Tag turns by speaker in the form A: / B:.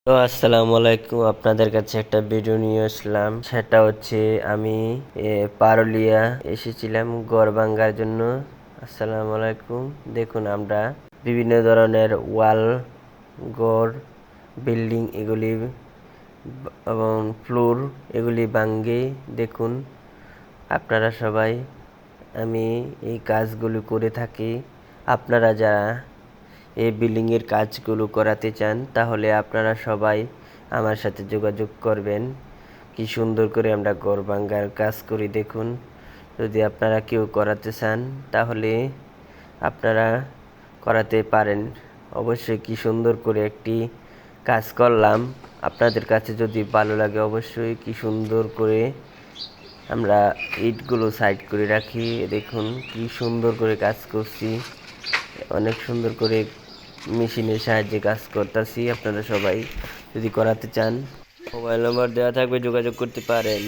A: তো আসসালামু আলাইকুম, আপনাদের কাছে একটা ভিডিও নিয়ে আসলাম। সেটা হচ্ছে আমি পারুলিয়া এসেছিলাম ঘর ভাঙার জন্য। আসসালামু আলাইকুম। দেখুন, আমরা বিভিন্ন ধরনের ওয়াল, ঘর, বিল্ডিং এগুলি এবং ফ্লোর এগুলি ভাঙ্গে। দেখুন আপনারা সবাই, আমি এই কাজগুলো করে থাকি। আপনারা যারা এই বিল্ডিংয়ের কাজগুলো করাতে চান তাহলে আপনারা সবাই আমার সাথে যোগাযোগ করবেন। কি সুন্দর করে আমরা ঘর ভাঙার কাজ করি দেখুন। যদি আপনারা কেউ করাতে চান তাহলে আপনারা করাতে পারেন। অবশ্যই কি সুন্দর করে একটি কাজ করলাম। আপনাদের কাছে যদি ভালো লাগে অবশ্যই কি সুন্দর করে আমরা ইটগুলো সাইড করে রাখি। দেখুন কি সুন্দর করে কাজ করছি, অনেক সুন্দর করে মেশিনের সাহায্যে কাজ করতেছি। আপনারা সবাই যদি করাতে চান মোবাইল নম্বর দেওয়া থাকবে, যোগাযোগ করতে পারেন।